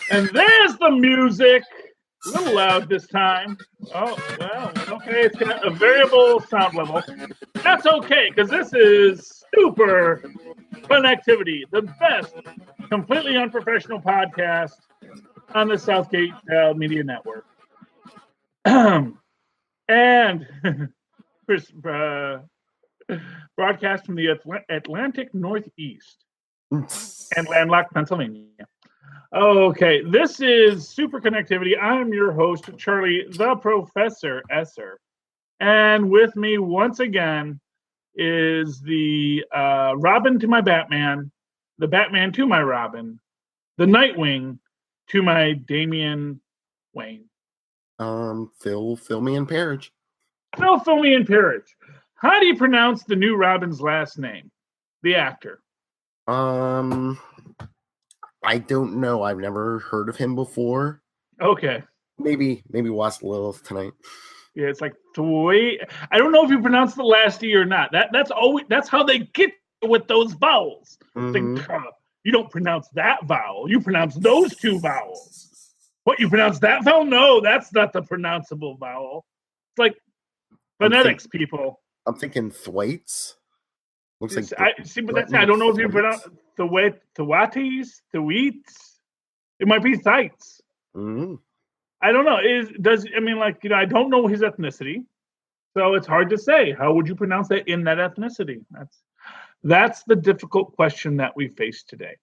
And there's the music. A little loud this time. Oh, well, okay. It's got a variable sound level. That's okay, because this is Superconnectivity, the best completely unprofessional podcast on the Southgate Media Network. And Chris, broadcast from the Atlantic Northeast and landlocked Pennsylvania. Okay, this is Superconnectivity. I'm your host, Charlie, the Professor Esser. And with me once again is the Robin to my Batman, the Batman to my Robin, the Nightwing to my Damian Wayne. Fill me in Parrish. Fill me in Parrish. How do you pronounce the new Robin's last name? The actor. I don't know. I've never heard of him before. Okay. Maybe watch a little tonight. Yeah, it's like I don't know if you pronounce the last E or not. That's how they get with those vowels. Mm-hmm. You don't pronounce that vowel. You pronounce those two vowels. What, you pronounce that vowel? No, that's not the pronounceable vowel. It's like phonetics, people. I'm thinking Thwaites. Looks like I don't know if you pronounce Thwaties. It might be Thites. Mm-hmm. I don't know. I don't know his ethnicity, so it's hard to say. How would you pronounce that in that ethnicity? That's the difficult question that we face today.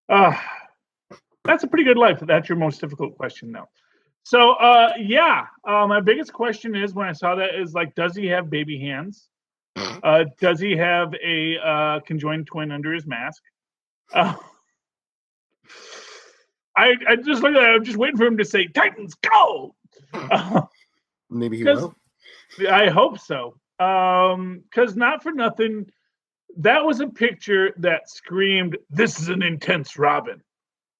That's a pretty good life. That's your most difficult question, though. So, my biggest question is when I saw that is like, does he have baby hands? Does he have a conjoined twin under his mask? I just look at that. I'm just waiting for him to say, "Titans, go!" Maybe he will. I hope so. Because not for nothing, that was a picture that screamed, "This is an intense Robin.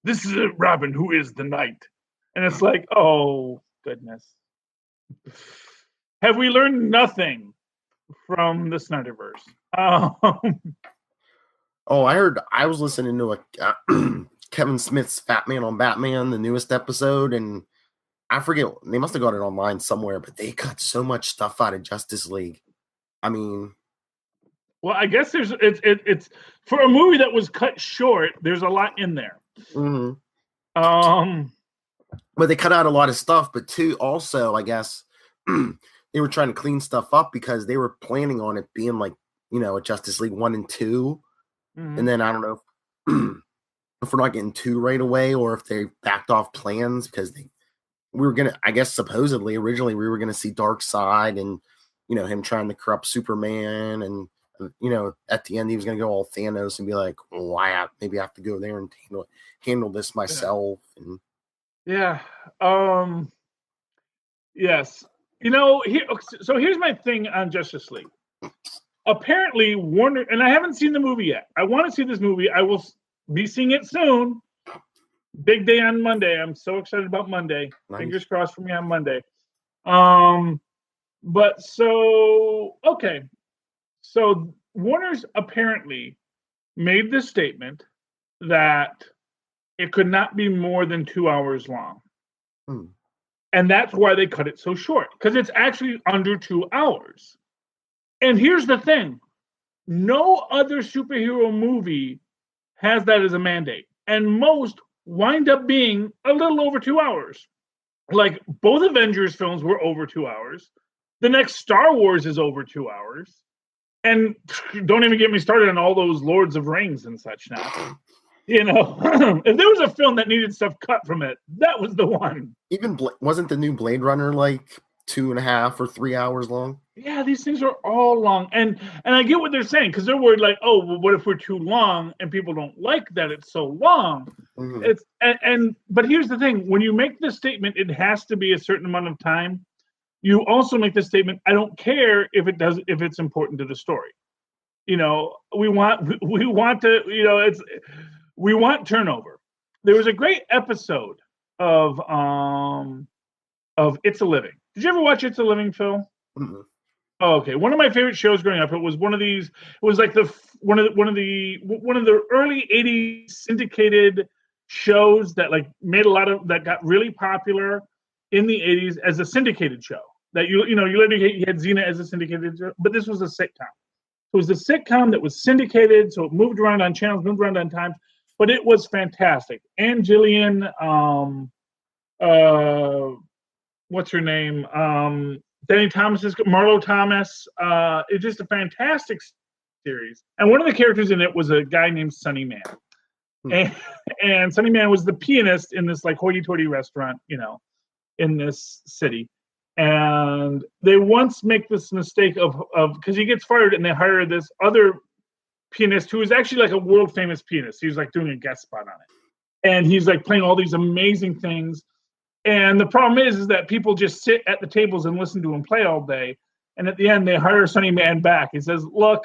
This is a Robin who is the night." And it's like, oh goodness, have we learned nothing from the Snyderverse? I was listening to a Kevin Smith's Fat Man on Batman, the newest episode, and I forget, they must have got it online somewhere, but they cut so much stuff out of Justice League. I mean, well, I guess it's for a movie that was cut short, there's a lot in there. Mm-hmm. But they cut out a lot of stuff, but too, also, I guess they were trying to clean stuff up because they were planning on it being like, a Justice League 1 and 2. Mm-hmm. And then I don't know if we're not getting 2 right away or if they backed off plans because we were going to, I guess, supposedly, originally we were going to see Darkseid and, him trying to corrupt Superman. And, at the end, he was going to go all Thanos and be like, well, maybe I have to go there and handle this myself. And yeah. Yes. So here's my thing on Justice League. Apparently, Warner, and I haven't seen the movie yet. I want to see this movie. I will be seeing it soon. Big day on Monday. I'm so excited about Monday. Nice. Fingers crossed for me on Monday. So Warner's apparently made this statement that it could not be more than 2 hours long. And that's why they cut it so short, because it's actually under 2 hours. And here's the thing. No other superhero movie has that as a mandate. And most wind up being a little over 2 hours. Like both Avengers films were over 2 hours. The next Star Wars is over 2 hours. And don't even get me started on all those Lords of Rings and such now. If there was a film that needed stuff cut from it, that was the one. Even wasn't the new Blade Runner like 2.5 or 3 hours long? Yeah, these things are all long. And I get what they're saying, because they're worried like, oh, well, what if we're too long and people don't like that it's so long? Mm-hmm. But here's the thing. When you make this statement, it has to be a certain amount of time. You also make the statement, I don't care if it's important to the story. We want turnover. There was a great episode of It's a Living. Did you ever watch It's a Living, Phil? Mm-hmm. Oh, okay. One of my favorite shows growing up. It was one of these. It was like one of the early '80s syndicated shows that like made a lot of that got really popular in the 80s as a syndicated show. That you had Xena as a syndicated show, but this was a sitcom. It was a sitcom that was syndicated, so it moved around on channels, moved around on times, but it was fantastic. Ann Gillian, what's her name? Danny Thomas's Marlo Thomas. It's just a fantastic series. And one of the characters in it was a guy named Sonny Man. And Sonny Man was the pianist in this like hoity-toity restaurant, in this city. And they once make this mistake of because he gets fired and they hire this other pianist who is actually like a world famous pianist. He was like doing a guest spot on it. And he's like playing all these amazing things. And the problem is that people just sit at the tables and listen to him play all day. And at the end, they hire Sonny Man back. He says, look,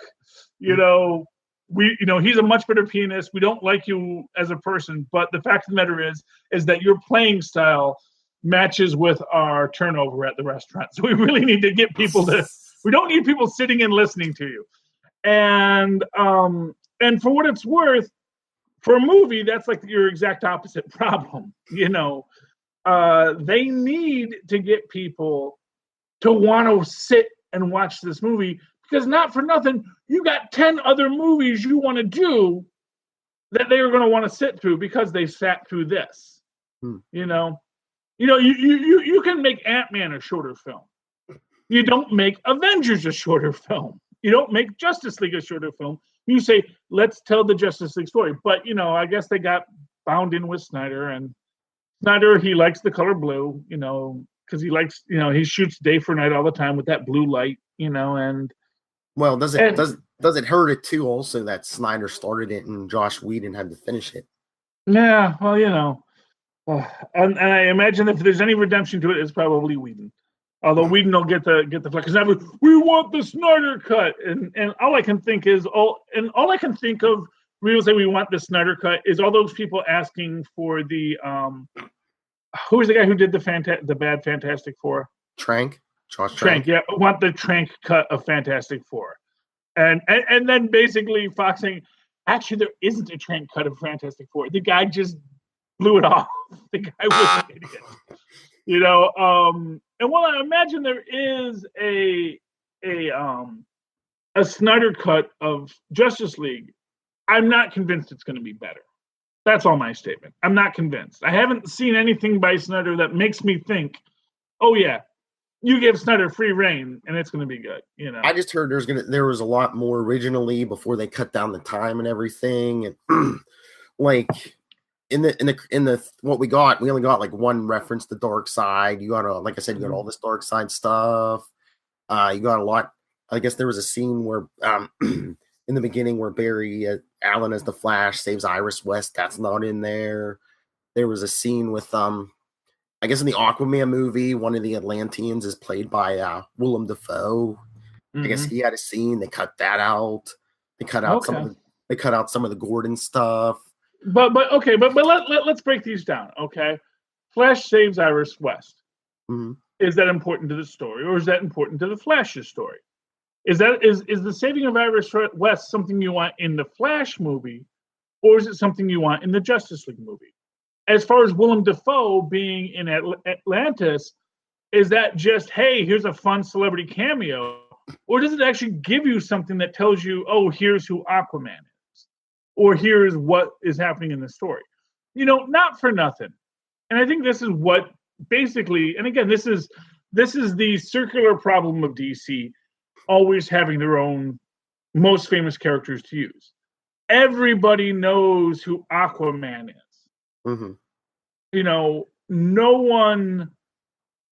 he's a much better pianist. We don't like you as a person. But the fact of the matter is that your playing style matches with our turnover at the restaurant. So we really need to get people we don't need people sitting and listening to you. And for what it's worth, for a movie, that's like your exact opposite problem. They need to get people to want to sit and watch this movie because not for nothing, you got 10 other movies you want to do that they are going to want to sit through because they sat through this. You can make Ant-Man a shorter film. You don't make Avengers a shorter film. You don't make Justice League a shorter film. You say, let's tell the Justice League story. But, I guess they got bound in with Snyder. And Snyder, he likes the color blue, because he likes, he shoots day for night all the time with that blue light, and... Well, does it hurt it, too, also, that Snyder started it and Josh Whedon had to finish it? Yeah, well, and I imagine if there's any redemption to it, it's probably Whedon. Although Whedon will get the flag because now we want the Snyder cut, and all I can think of when people say we want the Snyder cut is all those people asking for the who was the guy who did the bad Fantastic Four? Josh Trank. Yeah, want the Trank cut of Fantastic Four, and then basically Fox saying, actually there isn't a Trank cut of Fantastic Four. The guy just blew it off. The guy was an idiot. And while I imagine there is a Snyder cut of Justice League, I'm not convinced it's going to be better. That's all my statement. I'm not convinced. I haven't seen anything by Snyder that makes me think, oh yeah, you give Snyder free reign and it's going to be good. I just heard there was a lot more originally before they cut down the time and everything, and like. In the what we only got like one reference to Dark Side. You got like I said, you got all this Dark Side stuff. You got a lot. I guess there was a scene where in the beginning where Barry Allen as the Flash saves Iris West. That's not in there. There was a scene with I guess in the Aquaman movie, one of the Atlanteans is played by Willem Dafoe. Mm-hmm. I guess he had a scene. They cut that out. They cut out some of the Gordon stuff. But let's break these down, okay? Flash saves Iris West. Mm-hmm. Is that important to the story, or is that important to the Flash's story? Is the saving of Iris West something you want in the Flash movie, or is it something you want in the Justice League movie? As far as Willem Dafoe being in Atlantis, is that just, hey, here's a fun celebrity cameo, or does it actually give you something that tells you, oh, here's who Aquaman is? Or here's what is happening in the story. Not for nothing. And I think this is what basically, and again, this is the circular problem of DC always having their own most famous characters to use. Everybody knows who Aquaman is. Mm-hmm. No one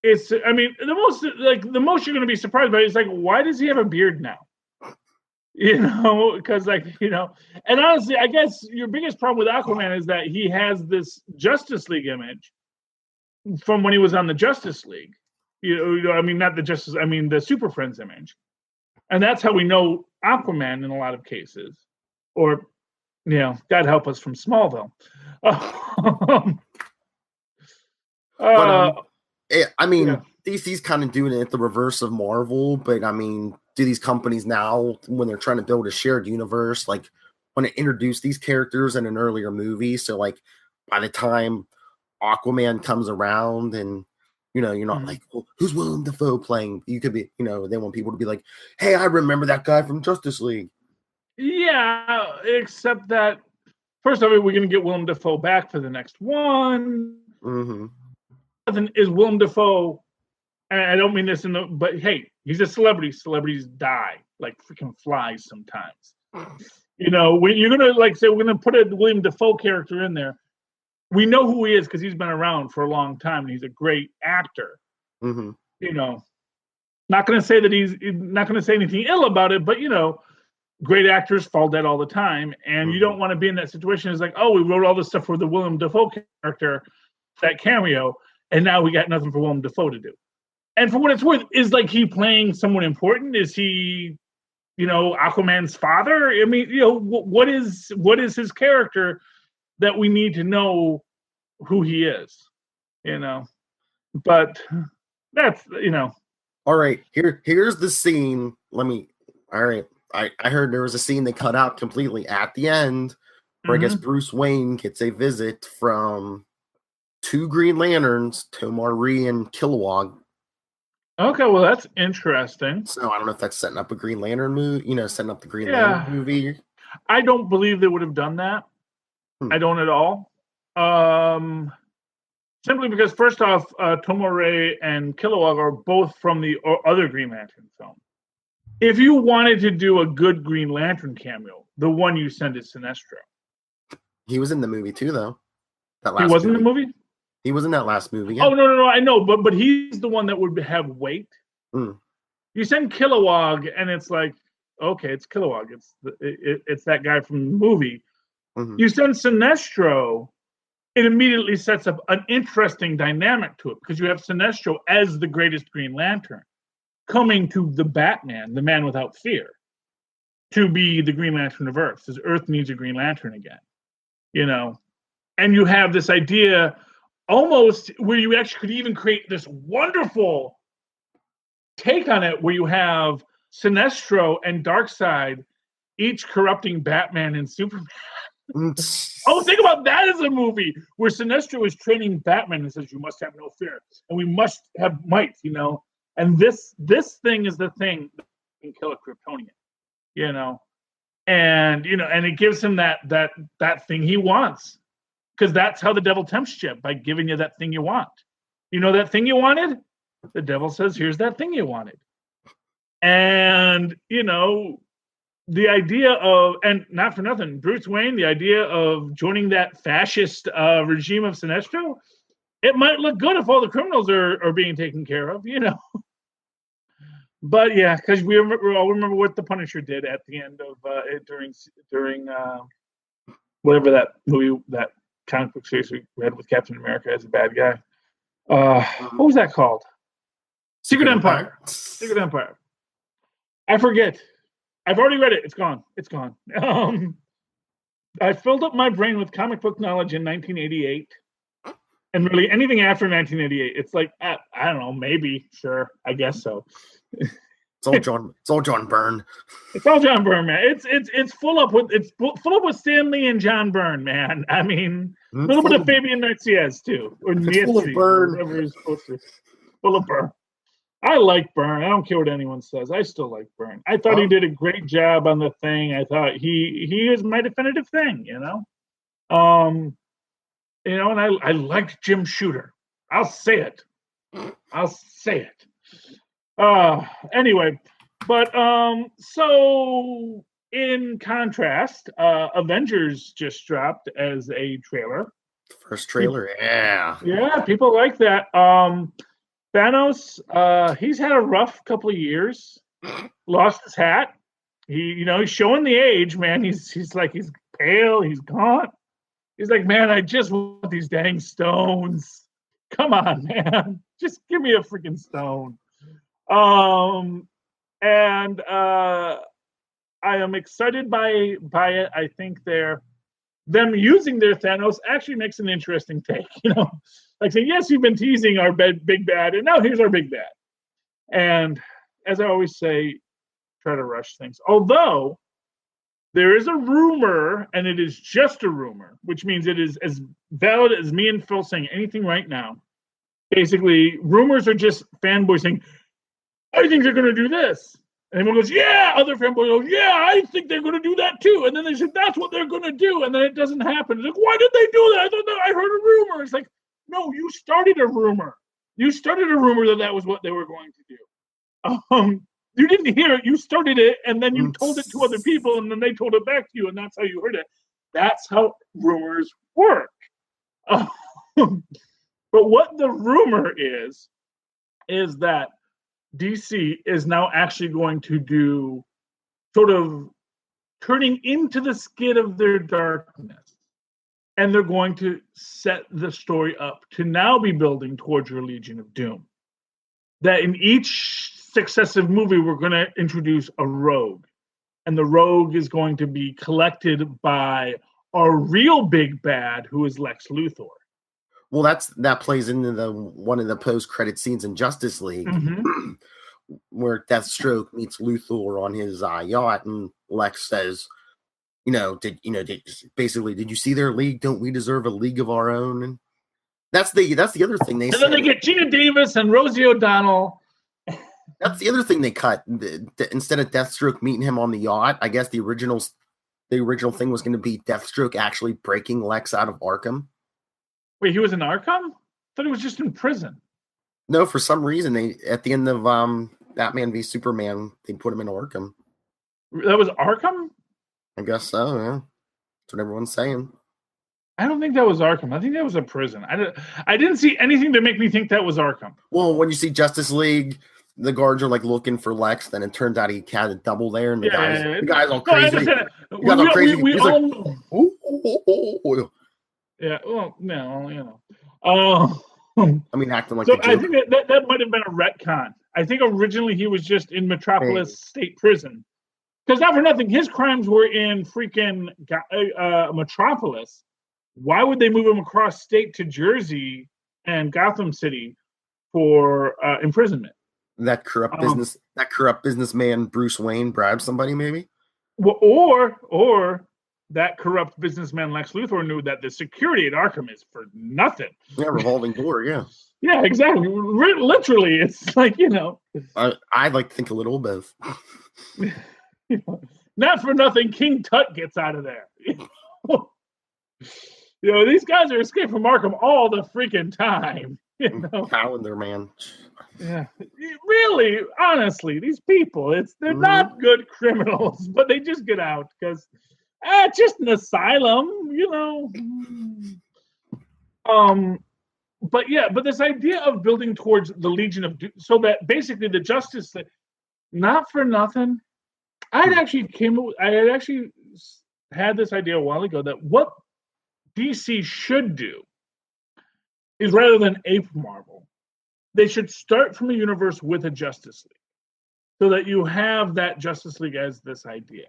is, the most you're going to be surprised by is like, why does he have a beard now? Because and honestly, I guess your biggest problem with Aquaman is that he has this Justice League image from when he was on the Justice League. Not the Justice, the Super Friends image. And that's how we know Aquaman in a lot of cases. Or, God help us from Smallville. DC's kind of doing it the reverse of Marvel, but do these companies now, when they're trying to build a shared universe, like want to introduce these characters in an earlier movie? So like by the time Aquaman comes around and, you're not like, well, who's Willem Dafoe playing? You could be, they want people to be like, hey, I remember that guy from Justice League. Yeah, except that, first of all, we're going to get Willem Dafoe back for the next one. Mm-hmm. Is Willem Dafoe, and I don't mean this but hey, he's a celebrity. Celebrities die like freaking flies sometimes. When you're going to say, we're going to put a Willem Dafoe character in there, we know who he is because he's been around for a long time and he's a great actor. Mm-hmm. Not going to say that he's not going to say anything ill about it, but great actors fall dead all the time, and you don't want to be in that situation. It's like, oh, we wrote all this stuff for the Willem Dafoe character, that cameo, and now we got nothing for Willem Dafoe to do. And for what it's worth, is like he playing someone important? Is he, Aquaman's father? I mean, what is his character that we need to know who he is? But that's All right, here's the scene. All right. I heard there was a scene they cut out completely at the end where I guess Bruce Wayne gets a visit from 2 Green Lanterns, Tomar-Re and Kilowog. Okay, well, that's interesting. So I don't know if that's setting up a Green Lantern movie, setting up the Green Lantern movie. I don't believe they would have done that. I don't at all. Simply because, first off, Tomar-Re and Kilowog are both from the other Green Lantern film. If you wanted to do a good Green Lantern cameo, the one you send is Sinestro. He was in the movie too, though. He was in the movie? He was in that last movie. Yeah. Oh, no, I know, but he's the one that would have weight. You send Kilowog, and it's like, okay, it's Kilowog. It's that guy from the movie. You send Sinestro, it immediately sets up an interesting dynamic to it, because you have Sinestro as the greatest Green Lantern coming to the Batman, the man without fear, to be the Green Lantern of Earth, because Earth needs a Green Lantern again. And you have this idea almost where you actually could even create this wonderful take on it, where you have Sinestro and Darkseid each corrupting Batman and Superman. Think about that as a movie where Sinestro is training Batman and says, you must have no fear, and we must have might, and this thing is the thing that can kill a Kryptonian, and and it gives him that thing he wants, because that's how the devil tempts you, by giving you that thing you want. That thing you wanted, the devil says, here's that thing you wanted. And the idea of, and not for nothing, Bruce Wayne, the idea of joining that fascist regime of Sinestro, it might look good if all the criminals are being taken care of, But yeah, because we all remember what the Punisher did at the end of during whatever that movie, that comic book series we read with Captain America as a bad guy. What was that called? Secret Empire. Secret Empire. I forget. I've already read it. It's gone. I filled up my brain with comic book knowledge in 1988, and really anything after 1988, it's like, I don't know, maybe, sure, I guess so. It's all John Byrne. It's all John Byrne, man. It's full up with Stan Lee and John Byrne, man. I mean, a little bit of Fabian Narciez too, or full of Byrne. Whatever he's supposed to. Full of Byrne. I like Byrne. I don't care what anyone says. I still like Byrne. I thought he did a great job on the Thing. I thought he is my definitive Thing. And I liked Jim Shooter. I'll say it. Anyway, but so in contrast, Avengers just dropped as a trailer. First trailer, yeah. Yeah, people like that. Thanos, he's had a rough couple of years. Lost his hat. He's showing the age, man. He's like, he's pale, he's gaunt. He's like, man, I just want these dang stones. Come on, man. Just give me a freaking stone. And I am excited by it. I think them using their Thanos actually makes an interesting take, like saying, yes, you've been teasing our big bad, and now here's our big bad. And as I always say, try to rush things. Although There is a rumor, and it is just a rumor, which means it is as valid as me and Phil saying anything right now. Basically, rumors are just fanboys saying, I think they're going to do this. And everyone goes, yeah. Other fanboys go, yeah, I think they're going to do that too. And then they said, that's what they're going to do. And then it doesn't happen. It's like, why did they do that? I thought I heard a rumor. It's like, no, you started a rumor. You started a rumor that was what they were going to do. You didn't hear it. You started it, and then you told it to other people, and then they told it back to you, and that's how you heard it. That's how rumors work. But what the rumor is that DC is now actually going to do sort of turning into the skid of their darkness. And they're going to set the story up to now be building towards your Legion of Doom. That in each successive movie, we're going to introduce a rogue. And the rogue is going to be collected by our real big bad, who is Lex Luthor. Well, that plays into the one of the post-credit scenes in Justice League, where Deathstroke meets Luthor on his yacht, and Lex says, did you see their league? Don't we deserve a league of our own? And that's the other thing they. And then they get Gina Davis and Rosie O'Donnell. That's the other thing they cut. Instead of Deathstroke meeting him on the yacht, I guess the original thing was going to be Deathstroke actually breaking Lex out of Arkham. Wait, he was in Arkham? I thought he was just in prison. No, for some reason they at the end of Batman v Superman, they put him in Arkham. That was Arkham? I guess so. Yeah, that's what everyone's saying. I don't think that was Arkham. I think that was a prison. I didn't see anything to make me think that was Arkham. Well, when you see Justice League, the guards are like looking for Lex. Then it turns out he had a double there, and the guy's all crazy. Yeah. Well, no, I mean, acting like. So I think that might have been a retcon. I think originally he was just in Metropolis State Prison. Because not for nothing, his crimes were in freaking Metropolis. Why would they move him across state to Jersey and Gotham City for imprisonment? That corrupt businessman Bruce Wayne bribed somebody, maybe. Well, or that corrupt businessman Lex Luthor knew that the security at Arkham is for nothing. Yeah, revolving door. Yeah. Yeah, exactly. Literally, it's like I'd like to think a little bit. Not for nothing, King Tut gets out of there. These guys are escaping from Arkham all the freaking time. Calendar man. Yeah, really, honestly, these people, they're not good criminals, but they just get out because just an asylum, But this idea of building towards the Legion of Doom, so that basically the Justice, not for nothing. I had actually had this idea a while ago that what DC should do is, rather than ape Marvel, they should start from a universe with a Justice League, so that you have that Justice League as this idea.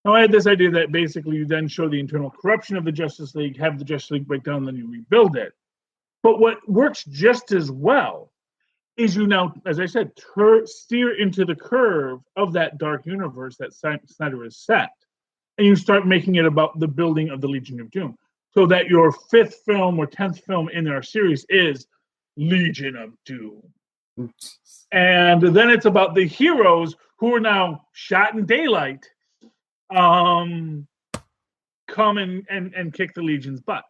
Now, I had this idea that basically you then show the internal corruption of the Justice League, have the Justice League break down, then you rebuild it. But what works just as well is you now, as I said, steer into the curve of that dark universe that Snyder has set. And you start making it about the building of the Legion of Doom. So that your 5th film or 10th film in our series is Legion of Doom. And then it's about the heroes who are now shot in daylight come and kick the Legion's butt.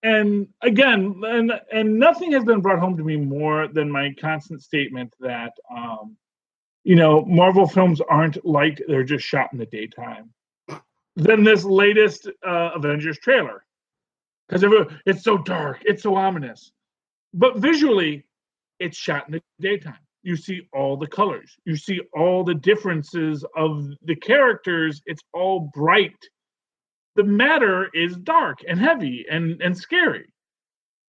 And again, and nothing has been brought home to me more than my constant statement that, Marvel films aren't like they're just shot in the daytime. Then this latest Avengers trailer, because it's so dark, it's so ominous. But visually, it's shot in the daytime. You see all the colors. You see all the differences of the characters. It's all bright. The matter is dark and heavy and scary.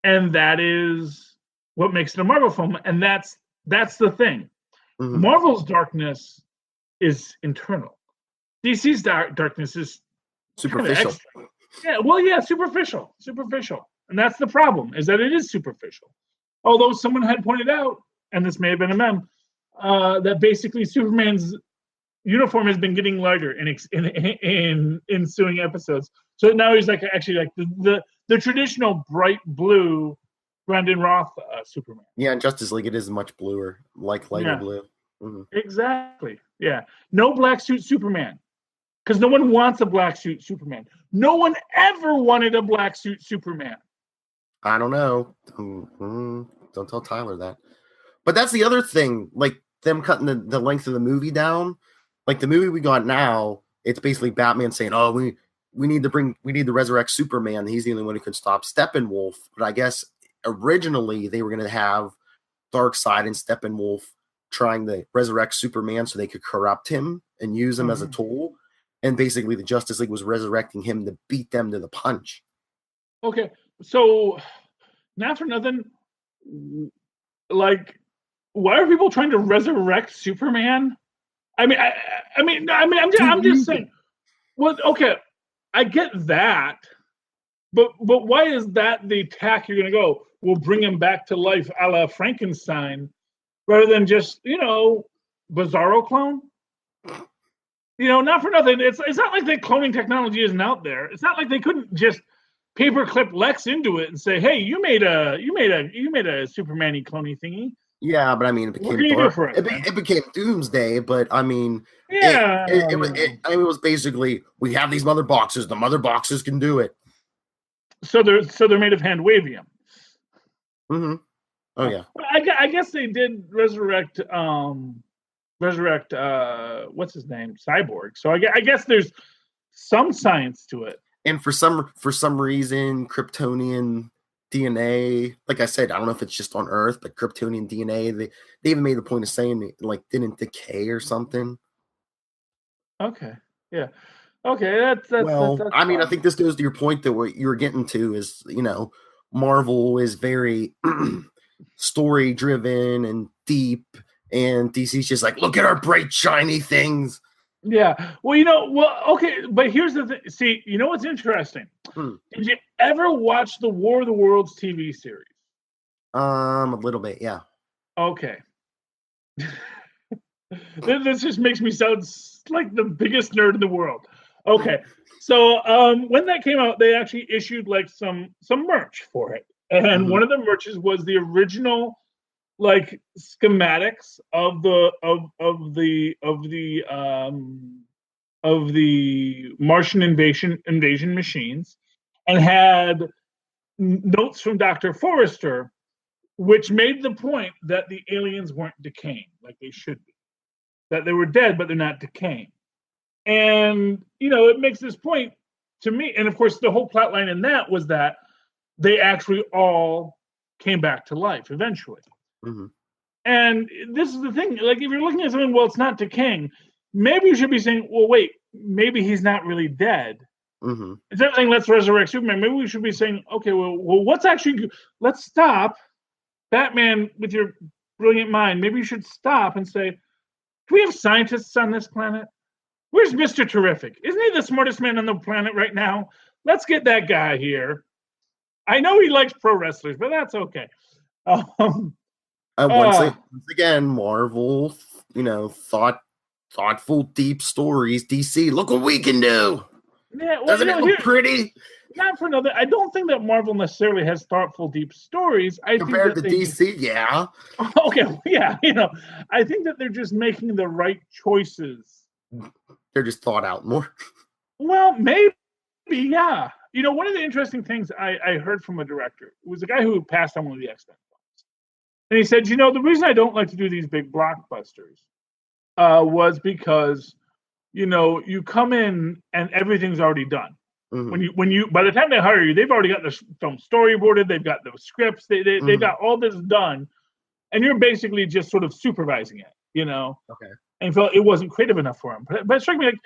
And that is what makes it a Marvel film. And that's the thing. Mm-hmm. Marvel's darkness is internal. DC's darkness is superficial. Superficial. And that's the problem, is that it is superficial. Although someone had pointed out, and this may have been a meme, that basically Superman's, uniform has been getting lighter in ensuing episodes. So now he's like actually like the traditional bright blue Brandon Roth Superman. Yeah, in Justice League it is much bluer, like lighter blue. Mm-hmm. Exactly. Yeah. No black suit Superman. Because no one wants a black suit Superman. No one ever wanted a black suit Superman. I don't know. Don't tell Tyler that. But that's the other thing. Like them cutting the length of the movie down. Like the movie we got now, it's basically Batman saying, "Oh, we need to resurrect Superman. He's the only one who can stop Steppenwolf." But I guess originally they were going to have Darkseid and Steppenwolf trying to resurrect Superman so they could corrupt him and use him as a tool. And basically the Justice League was resurrecting him to beat them to the punch. Okay, so not for nothing, like, why are people trying to resurrect Superman? I'm just saying. Well, okay, I get that, but why is that the tack you're going to go? We'll bring him back to life, a la Frankenstein, rather than just Bizarro clone. Not for nothing. It's not like the cloning technology isn't out there. It's not like they couldn't just paperclip Lex into it and say, "Hey, you made a Superman-y cloney thingy." Yeah, but I mean, it became Doomsday. But I mean, it was basically we have these mother boxes. The mother boxes can do it. So they're made of hand wavium. Mm-hmm. Oh yeah. I guess they did resurrect what's his name, Cyborg. So I guess there's some science to it. And for some reason, Kryptonian DNA, like I said, I don't know if it's just on Earth, but Kryptonian DNA, they even made the point of saying it like didn't decay or something. Okay. Yeah. Okay. That's I mean, I think this goes to your point that what you were getting to is, Marvel is very story driven and deep. And DC's just like, look at our bright, shiny things. Yeah. Well, okay. But here's the thing. See, you know what's interesting? Did you ever watch the War of the Worlds TV series? A little bit, yeah. Okay. This just makes me sound like the biggest nerd in the world. Okay. So when that came out, they actually issued like some merch for it. And one of the merches was the original like schematics of the Martian invasion machines, and had notes from Dr. Forrester, which made the point that the aliens weren't decaying like they should be, that they were dead but they're not decaying. And it makes this point to me, and of course the whole plot line in that was that they actually all came back to life eventually. And this is the thing, like if you're looking at something, well, it's not decaying, maybe you should be saying, well, wait, maybe he's not really dead. Instead of saying let's resurrect Superman, maybe we should be saying, okay, well what's actually, let's stop. Batman, with your brilliant mind, maybe you should stop and say, do we have scientists on this planet? Where's Mr. Terrific? Isn't he the smartest man on the planet right now? Let's get that guy here. I know he likes pro wrestlers, but that's okay. Once again, Marvel, thoughtful, deep stories. DC, look what we can do. Yeah, well, doesn't it look pretty? Not for another. I don't think that Marvel necessarily has thoughtful, deep stories. Compared to DC, yeah. Okay, yeah, I think that they're just making the right choices. They're just thought out more. Well, maybe, yeah. One of the interesting things I heard from a director was a guy who passed on one of the X-Men films. And he said, the reason I don't like to do these big blockbusters was because, you come in and everything's already done. When you by the time they hire you, they've already got the film storyboarded, they've got the scripts, they've got all this done, and you're basically just sort of supervising it, Okay. And felt it wasn't creative enough for him. But it struck me like,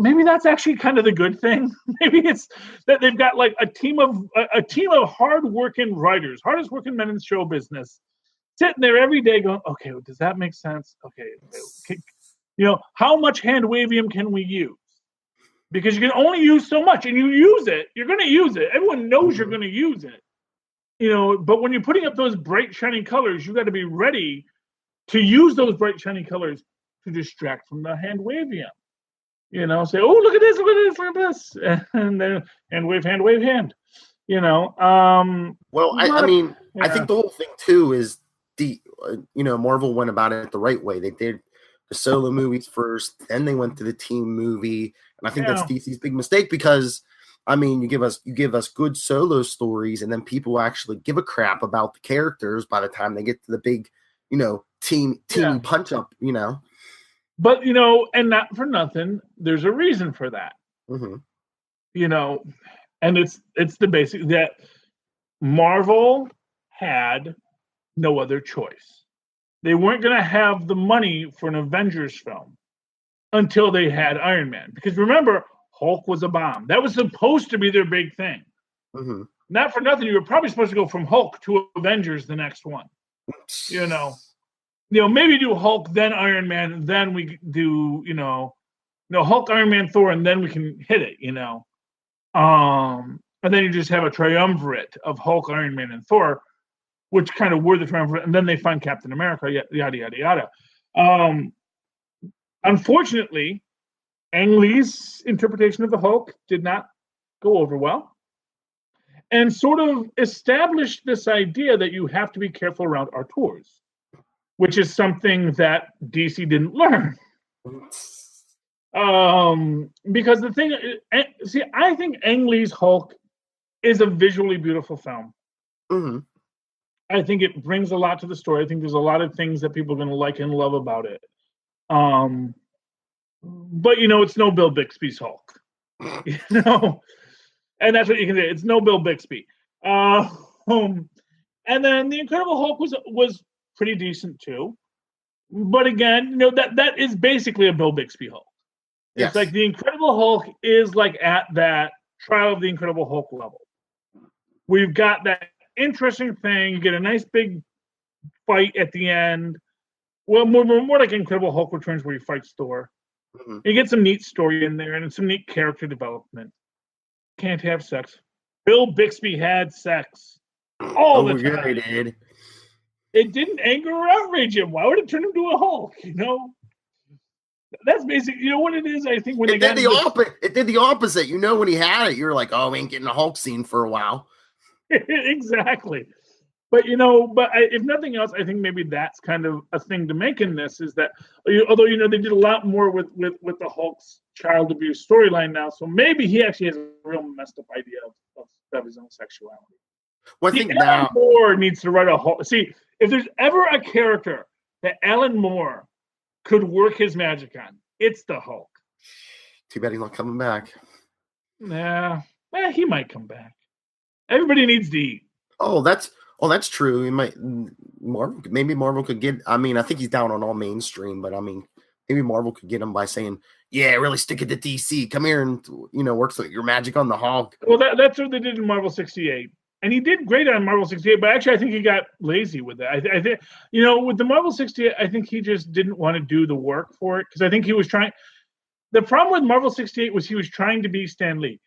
maybe that's actually kind of the good thing. Maybe it's that they've got like a team of hard-working writers, hardest working men in show business, sitting there every day going, okay, well, does that make sense? Okay, how much hand wavium can we use? Because you can only use so much, and you use it, you're going to use it. Everyone knows you're going to use it. But when you're putting up those bright, shiny colors, you got to be ready to use those bright, shiny colors to distract from the hand waving. You know, say, oh, look at this, look at this, look at this. And then hand wave, hand. You know. Well, I mean, I think the whole thing too is Marvel went about it the right way. They did the solo movies first, then they went to the team movie. And I think that's DC's big mistake because I mean, you give us good solo stories, and then people actually give a crap about the characters by the time they get to the big, team punch up, But and not for nothing, there's a reason for that. Mm-hmm. And it's the basic that Marvel had no other choice. They weren't going to have the money for an Avengers film until they had Iron Man, because remember, Hulk was a bomb. That was supposed to be their big thing. Mm-hmm. Not for nothing, you were probably supposed to go from Hulk to Avengers the next one. Maybe do Hulk, then Iron Man, then we do, Hulk, Iron Man, Thor, and then we can hit it, and then you just have a triumvirate of Hulk, Iron Man, and Thor, which kind of were the triumvirate, and then they find Captain America, yada, yada, yada. Unfortunately, Ang Lee's interpretation of the Hulk did not go over well, and sort of established this idea that you have to be careful around auteurs, which is something that DC didn't learn. Because the thing, I think Ang Lee's Hulk is a visually beautiful film. Mm-hmm. I think it brings a lot to the story. I think there's a lot of things that people are going to like and love about it. But it's no Bill Bixby's Hulk, and that's what you can say. It's no Bill Bixby. And then the Incredible Hulk was pretty decent too, but again, that is basically a Bill Bixby Hulk. Yes. It's like the Incredible Hulk is like at that Trial of the Incredible Hulk level. We've got that interesting thing. You get a nice big fight at the end. Well, more like Incredible Hulk Returns, where he fights Thor. Mm-hmm. You get some neat story in there and some neat character development. Can't have sex. Bill Bixby had sex all the time. He did. It didn't anger or outrage him. Why would it turn him to a Hulk? That's basically what it is. I think when it did the opposite. When he had it, you're like, oh, we ain't getting a Hulk scene for a while. Exactly. But if nothing else, I think maybe that's kind of a thing to make in this, is that although they did a lot more with the Hulk's child abuse storyline now, so maybe he actually has a real messed up idea of his own sexuality. Well, I think Alan Moore needs to write a Hulk. See, if there's ever a character that Alan Moore could work his magic on, it's the Hulk. Too bad he's not coming back. Nah, he might come back. Everybody needs to eat. Oh, that's true. He might. Maybe Marvel could get. I mean, I think he's down on all mainstream, but I mean, maybe Marvel could get him by saying, "Yeah, really stick it to DC. Come here and work your magic on the Hulk." Well, that's what they did in Marvel 68, and he did great on Marvel 68. But actually, I think he got lazy with it. I think with the Marvel 68, I think he just didn't want to do the work for it, because I think he was trying. The problem with Marvel 68 was he was trying to be Stan Lee.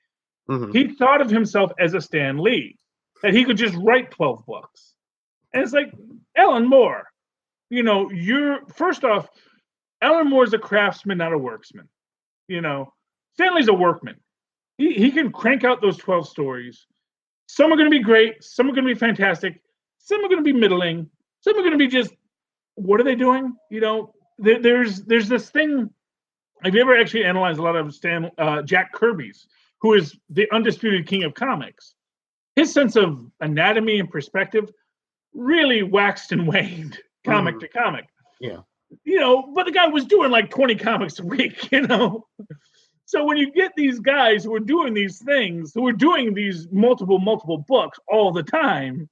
Mm-hmm. He thought of himself as a Stan Lee, that he could just write 12 books. And it's like, Alan Moore, first off, Alan Moore is a craftsman, not a worksman. Stan Lee's a workman. He can crank out those 12 stories. Some are going to be great. Some are going to be fantastic. Some are going to be middling. Some are going to be just, what are they doing? There's this thing. Have you ever actually analyzed a lot of Jack Kirby's, who is the undisputed king of comics? His sense of anatomy and perspective really waxed and waned comic to comic. Yeah. But the guy was doing like 20 comics a week, So when you get these guys who are doing these things, who are doing these multiple books all the time,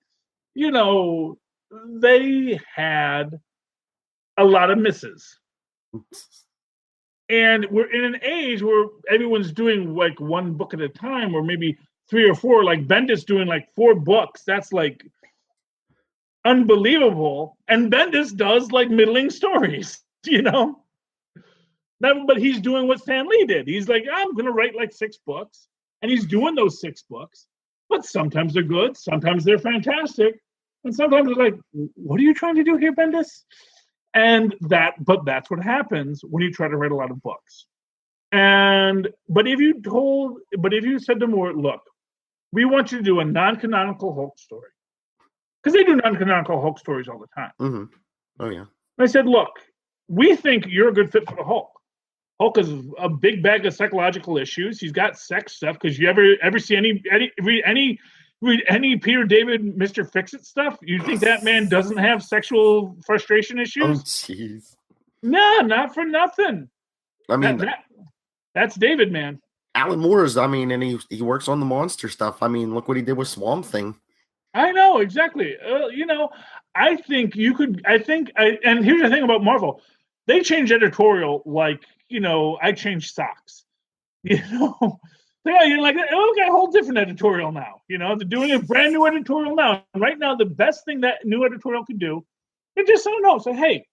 they had a lot of misses. And we're in an age where everyone's doing like one book at a time, or maybe 3 or 4, like Bendis doing like 4 books. That's like unbelievable. And Bendis does like middling stories, but he's doing what Stan Lee did. He's like, I'm going to write like 6 books. And he's doing those 6 books. But sometimes they're good. Sometimes they're fantastic. And sometimes they're like, what are you trying to do here, Bendis? But that's what happens when you try to write a lot of books. But if you said to Moore, look, we want you to do a non-canonical Hulk story, because they do non-canonical Hulk stories all the time. Mm-hmm. Oh yeah. I said, look, we think you're a good fit for the Hulk. Hulk is a big bag of psychological issues. He's got sex stuff. Because you ever see read any Peter David Mr. Fix-It stuff? You think that man doesn't have sexual frustration issues? Oh jeez. No, not for nothing. I mean, that's David, man. Alan Moore's. I mean, and he works on the monster stuff. I mean, look what he did with Swamp Thing. I know exactly. I think you could. And here's the thing about Marvel: they change editorial like I changed socks. You're like, oh, got a whole different editorial now. They're doing a brand new editorial now. And right now, the best thing that new editorial could do is just say, hey,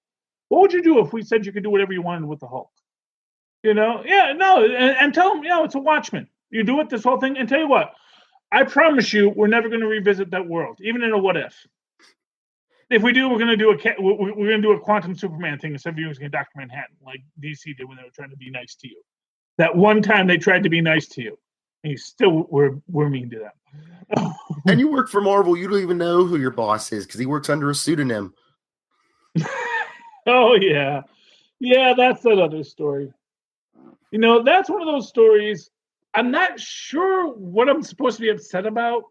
what would you do if we said you could do whatever you wanted with the Hulk? And tell them, it's a Watchmen. You do it, this whole thing, and tell you what, I promise you, we're never going to revisit that world, even in a what if. If we do, we're going to do a quantum Superman thing instead of using Dr. Manhattan like DC did when they were trying to be nice to you. That one time they tried to be nice to you, and you still were mean to them. And you work for Marvel, you don't even know who your boss is because he works under a pseudonym. Oh yeah, that's another story. That's one of those stories. I'm not sure what I'm supposed to be upset about,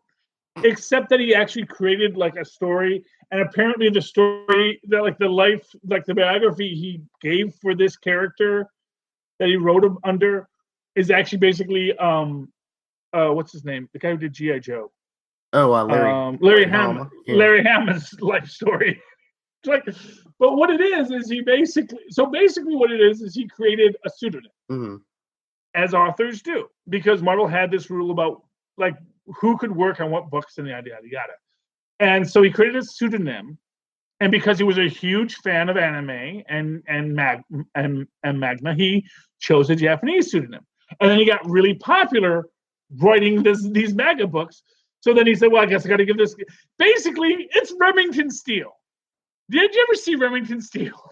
except that he actually created like a story, and apparently the story that the biography he gave for this character that he wrote him under is actually basically what's his name? The guy who did G.I. Joe. Oh, Larry Hama. Yeah. Larry Hama's life story. But what it is he basically what it is he created a pseudonym. Mm-hmm. As authors do, because Marvel had this rule about like who could work on what books and yada yada yada. And so he created a pseudonym, and because he was a huge fan of anime and manga, he chose a Japanese pseudonym. And then he got really popular writing these manga books. So then he said, well, I guess I got to give this. Basically, it's Remington Steele. Did you ever see Remington Steele?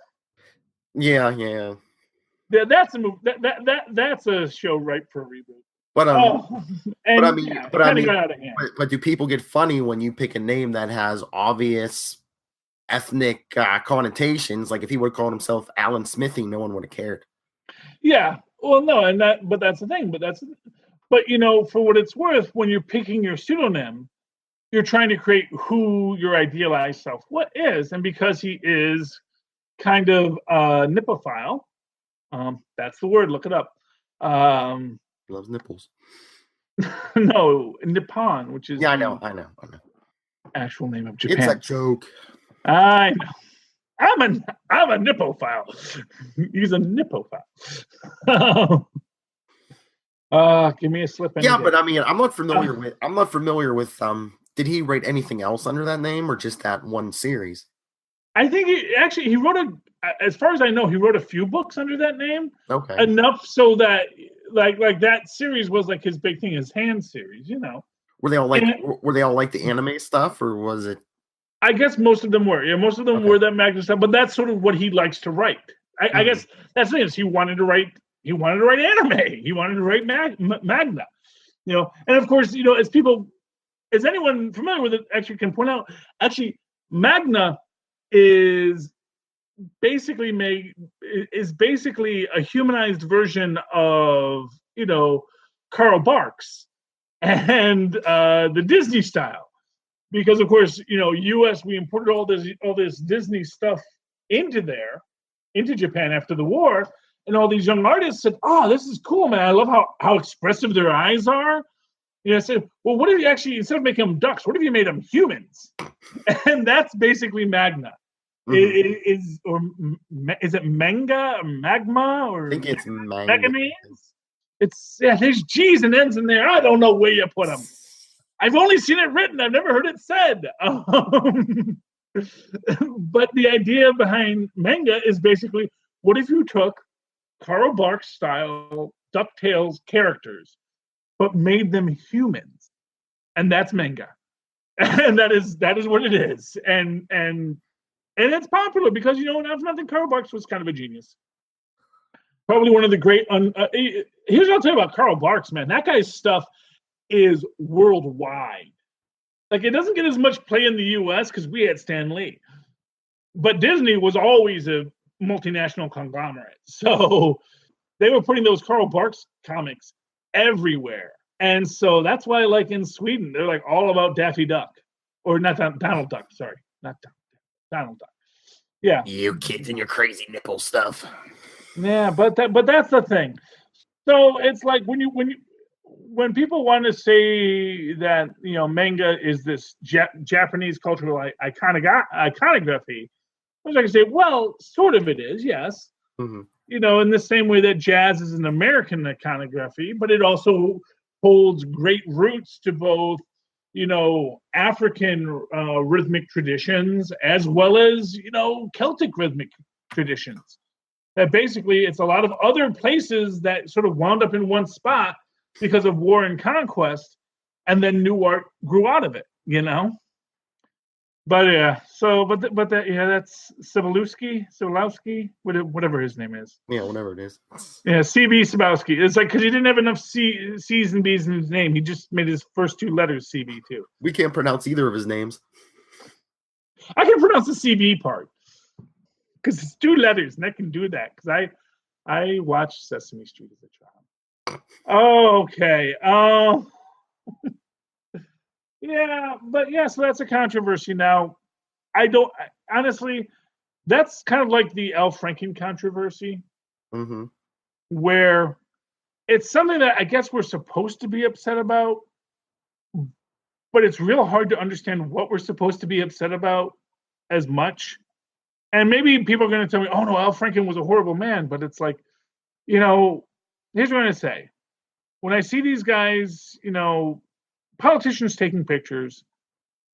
Yeah. That's a movie. That's a show ripe for a reboot. But do people get funny when you pick a name that has obvious ethnic connotations? Like if he would have called himself Alan Smithy, no one would have cared. Yeah. Well, no, but that's the thing. But for what it's worth, when you're picking your pseudonym, you're trying to create who your idealized self is, and because he is kind of a nippophile. That's the word. Look it up. Loves nipples. No, Nippon, which is I know. Actual name of Japan. It's a joke. I know. I'm a nippophile. He's a nippophile. Give me a slip. Yeah, but I mean, I'm not familiar with. Did he write anything else under that name, or just that one series? I think he wrote as far as I know, he wrote a few books under that name. Okay. Enough so that like that series was like his big thing, his hand series, Were they all like the anime stuff, or was it? I guess most of them were. Yeah, most of them were that Magna stuff, but that's sort of what he likes to write. I guess that's the thing is he wanted to write anime. He wanted to write Magna. And of course, as anyone familiar with it actually can point out, actually Magna is basically a humanized version of Karl Barks and the Disney style, because of course U.S. we imported all this Disney stuff into Japan after the war, and all these young artists said, "Oh, this is cool, man! I love how expressive their eyes are." I said, "Well, what if you actually instead of making them ducks, what if you made them humans?" And that's basically Magna. Mm-hmm. Is it manga or magma or? I think it's manganese. There's G's and N's in there. I don't know where you put them. I've only seen it written. I've never heard it said. But the idea behind manga is basically, what if you took Karl Barks style DuckTales characters, but made them humans, and that's manga, and that is what it is, and And it's popular because, you know, if nothing, Karl Barks was kind of a genius. Probably one of the great. Here's what I'll tell you about Karl Barks, man. That guy's stuff is worldwide. Like, it doesn't get as much play in the U.S. because we had Stan Lee. But Disney was always a multinational conglomerate. So they were putting those Karl Barks comics everywhere. And so that's why, like, in Sweden, they're like all about Daffy Duck. Or not Donald Duck, sorry. Not Donald Duck. Yeah. You kids and your crazy nipple stuff. Yeah, but that's the thing. So it's like when people want to say that, you know, manga is this Japanese cultural iconography, I was like to say, well, sort of it is, yes. Mm-hmm. You know, in the same way that jazz is an American iconography, but it also holds great roots to both, you know, African rhythmic traditions as well as, you know, Celtic rhythmic traditions. That basically it's a lot of other places that sort of wound up in one spot because of war and conquest, and then new art grew out of it, you know? But yeah, so that's Cebulowski, whatever his name is. Yeah, whatever it is. Yeah, C.B. Cebulowski. It's like because he didn't have enough C's and B's in his name, he just made his first two letters C.B. too. We can't pronounce either of his names. I can pronounce the C.B. part because it's two letters, and I can do that because I watched Sesame Street as a child. Oh, okay. Yeah, but yeah, so that's a controversy now. Honestly, that's kind of like the Al Franken controversy, where it's something that I guess we're supposed to be upset about, but it's real hard to understand what we're supposed to be upset about as much. And maybe people are going to tell me, oh no, Al Franken was a horrible man, but it's like, you know, here's what I'm going to say. When I see these guys, you know, politicians taking pictures,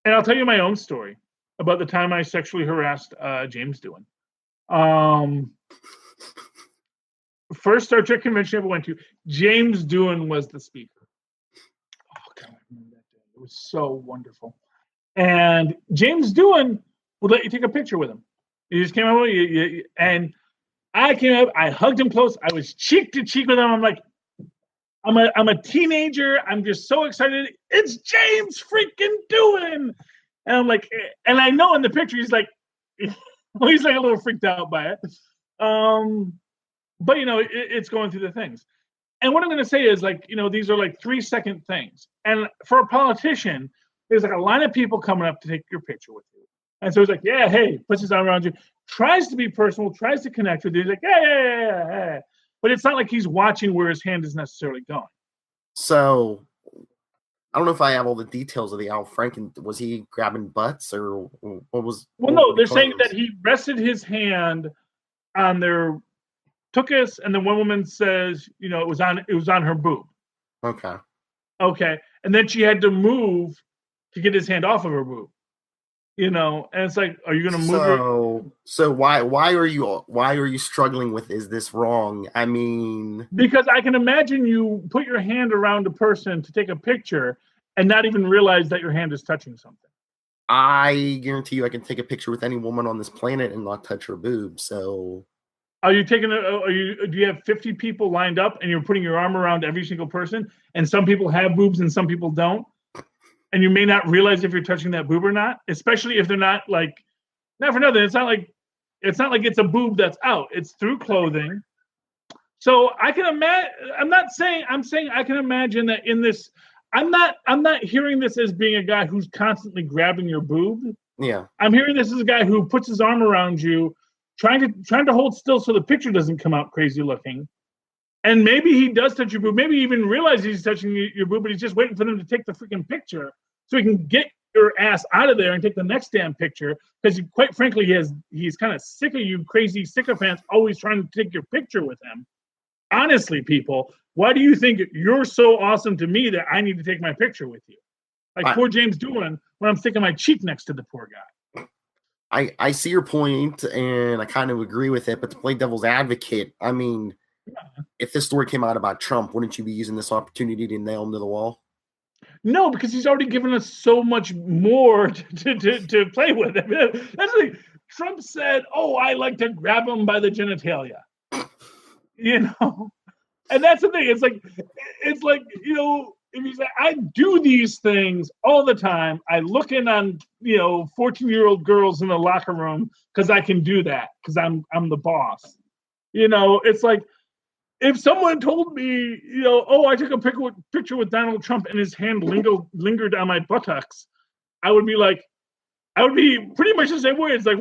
and I'll tell you my own story about the time I sexually harassed James Doohan. First Star Trek convention I ever went to, James Doohan was the speaker. Oh God, I remember that day. It was so wonderful. And James Doohan would let you take a picture with him. He just came over, and I came up, I hugged him close, I was cheek to cheek with him. I'm like, I'm a teenager. I'm just so excited. It's James freaking Doohan. And I'm like, and I know in the picture he's like a little freaked out by it. But you know, it's going through the things. And what I'm going to say is, like, you know, these are like 3-second things. And for a politician, there's like a line of people coming up to take your picture with you. And so he's like, yeah, hey, puts his arm around you, tries to be personal, tries to connect with you. He's like, yeah. But it's not like he's watching where his hand is necessarily going. So I don't know if I have all the details of the Al Franken. Was he grabbing butts or what was? Well, no, they're saying that he rested his hand on their tuchus, and then one woman says, you know, it was on her boob. Okay, and then she had to move to get his hand off of her boob. You know, and it's like, are you going to move her? So why are you struggling with? Is this wrong? I mean, because I can imagine you put your hand around a person to take a picture and not even realize that your hand is touching something. I guarantee you, I can take a picture with any woman on this planet and not touch her boob. So, are you taking? Do you have 50 people lined up and you're putting your arm around every single person? And some people have boobs and some people don't. And you may not realize if you're touching that boob or not, especially if they're not like, not for nothing. It's not like it's a boob that's out. It's through clothing. So I can imagine. I'm saying I can imagine that in this. I'm not hearing this as being a guy who's constantly grabbing your boob. Yeah. I'm hearing this as a guy who puts his arm around you, trying to hold still so the picture doesn't come out crazy looking. And maybe he does touch your boob. Maybe he even realizes he's touching your boob, but he's just waiting for them to take the freaking picture so he can get your ass out of there and take the next damn picture. Because quite frankly, he's kind of sick of you crazy sycophants always trying to take your picture with him. Honestly, people, why do you think you're so awesome to me that I need to take my picture with you? Like poor James Doohan when I'm sticking my cheek next to the poor guy. I see your point, and I kind of agree with it. But to play devil's advocate, I mean, if this story came out about Trump, wouldn't you be using this opportunity to nail him to the wall? No, because he's already given us so much more to play with. That's like Trump said, "Oh, I like to grab him by the genitalia." And that's the thing. It's like, if you say, I do these things all the time. I look in on 14-year-old girls in the locker room because I can do that because I'm the boss. It's like, if someone told me, oh, I took a picture with Donald Trump and his hand lingered on my buttocks, I would be pretty much the same way. It's like,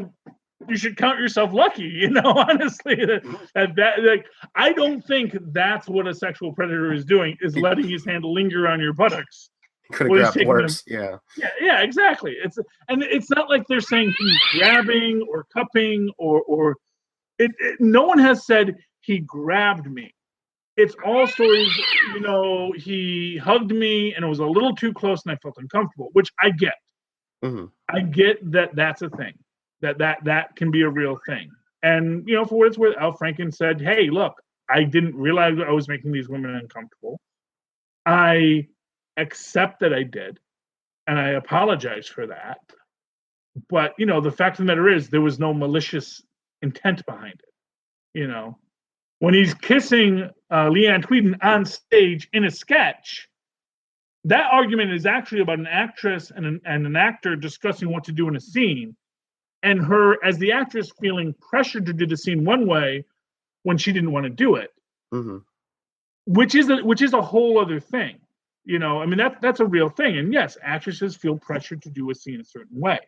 you should count yourself lucky, honestly. Like, I don't think that's what a sexual predator is doing, is letting his hand linger on your buttocks. Could have grabbed worse, yeah. Yeah, exactly. It's not like they're saying he's grabbing or cupping or no one has said he grabbed me. It's all stories, he hugged me and it was a little too close and I felt uncomfortable, which I get. Mm-hmm. I get that that's a thing, that can be a real thing. And, for what it's worth, Al Franken said, hey, look, I didn't realize I was making these women uncomfortable. I accept that I did, and I apologize for that. But, the fact of the matter is there was no malicious intent behind it. When he's kissing Leanne Tweeden on stage in a sketch, that argument is actually about an actress and an actor discussing what to do in a scene, and her, as the actress, feeling pressured to do the scene one way when she didn't want to do it, mm-hmm. which is a whole other thing. That's a real thing. And yes, actresses feel pressured to do a scene a certain way.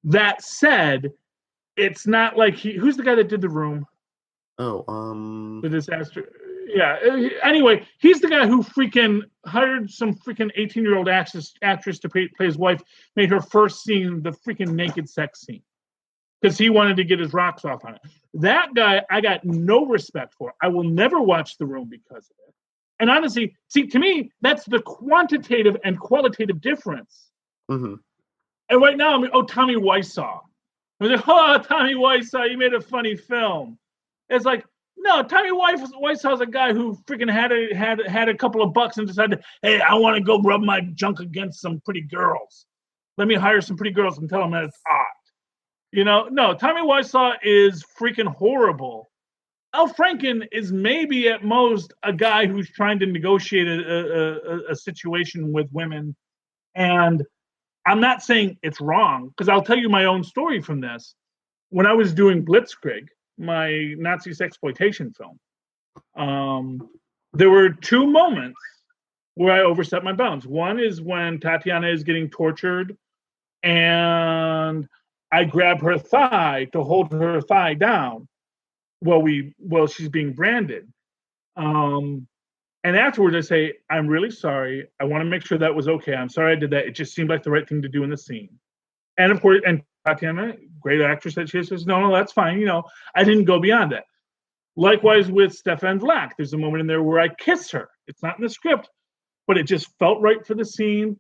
That said, it's not like who's the guy that did The Room? The disaster. Yeah. Anyway, he's the guy who freaking hired some freaking 18-year-old actress to play his wife, made her first scene the freaking naked sex scene because he wanted to get his rocks off on it. That guy, I got no respect for. I will never watch The Room because of it. And honestly, see, to me, that's the quantitative and qualitative difference. Mm-hmm. And right now, Tommy Wiseau. I was like, oh, Tommy Wiseau, you made a funny film. It's like, no, Tommy Wiseau's a guy who freaking had a couple of bucks and decided, hey, I want to go rub my junk against some pretty girls. Let me hire some pretty girls and tell them that it's hot. No, Tommy Wiseau is freaking horrible. Al Franken is maybe at most a guy who's trying to negotiate a situation with women. And I'm not saying it's wrong, because I'll tell you my own story from this. When I was doing Blitzkrieg, my Nazi sexploitation film, there were two moments where I overstepped my bounds. One is when Tatiana is getting tortured and I grab her thigh to hold her thigh down while she's being branded. And afterwards I say, I'm really sorry. I want to make sure that was okay. I'm sorry I did that. It just seemed like the right thing to do in the scene. And of course, and Tatiana, great actress that she is, says, no, that's fine. I didn't go beyond that. Likewise with Stefan Vlach, there's a moment in there where I kiss her. It's not in the script, but it just felt right for the scene.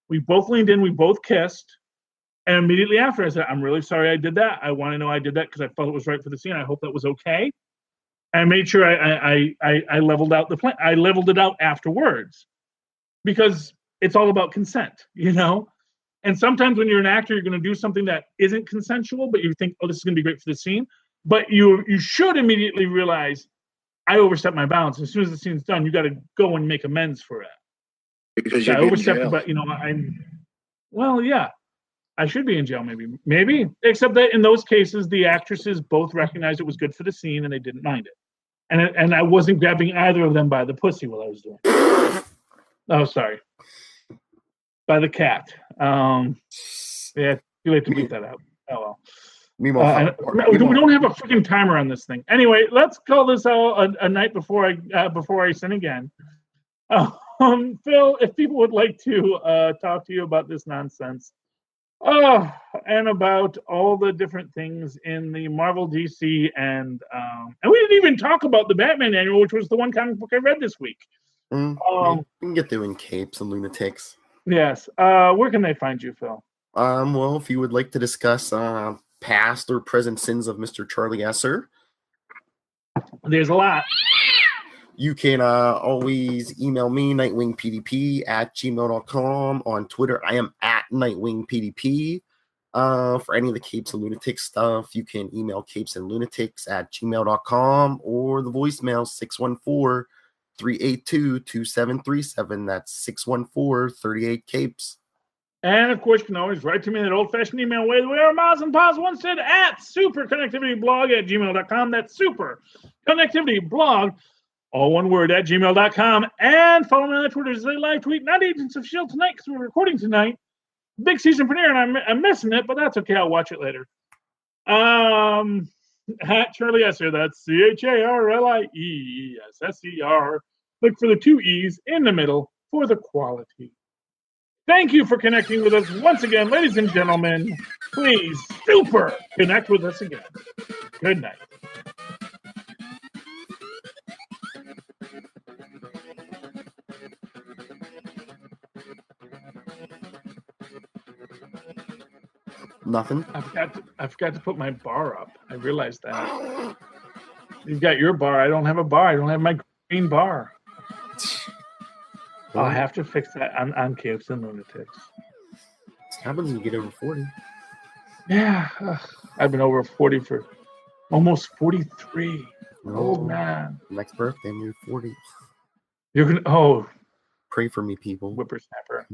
We both leaned in, we both kissed. And immediately after I said, I'm really sorry I did that. I want to know I did that because I felt it was right for the scene. I hope that was okay. I made sure I leveled out the plan. I leveled it out afterwards because it's all about consent, And sometimes when you're an actor, you're going to do something that isn't consensual, but you think, oh, this is going to be great for the scene. But you should immediately realize I overstepped my bounds. As soon as the scene's done, you got to go and make amends for it. Because I overstepped, but I should be in jail, maybe. Except that in those cases, the actresses both recognized it was good for the scene and they didn't mind it. And I wasn't grabbing either of them by the pussy while I was doing it. Oh, sorry. By the cat. Yeah, too late to beat that out. Oh well. We don't have a freaking timer on this thing. Anyway, let's call this out a night before I sin again. Phil, if people would like to talk to you about this nonsense, and about all the different things in the Marvel DC, and we didn't even talk about the Batman annual, which was the one comic book I read this week. We can get there in capes and lunatics. Yes. Where can they find you, Phil? Well, if you would like to discuss past or present sins of Mr. Charlie Esser, there's a lot. You can always email me, nightwingpdp@gmail.com. On Twitter, I am @nightwingpdp. For any of the Capes and Lunatics stuff, you can email capesandlunatics@gmail.com or the voicemail 614-382-2737. That's 614-38-CAPES. And, of course, you can always write to me that old-fashioned email way the way our moms and pops once said at superconnectivityblog@gmail.com. That's superconnectivityblog, all one word, at gmail.com. And follow me on Twitter as they live tweet, not Agents of S.H.I.E.L.D. tonight because we're recording tonight. Big season premiere, and I'm missing it, but that's okay. I'll watch it later. At Charlie Esser, that's CharlieSSER. Look for the 2 E's in the middle for the quality. Thank you for connecting with us once again, ladies and gentlemen. Please, super connect with us again. Good night. Nothing. I forgot to put my bar up. I realized that. You've got your bar. I don't have a bar. I don't have my green bar. I'll have to fix that on Capes and Lunatics. What happens when you get over 40? Yeah. I've been over 40 for almost 43. Old man. Next birthday, I'm going to be 40. You're going to, pray for me, people. Whippersnapper.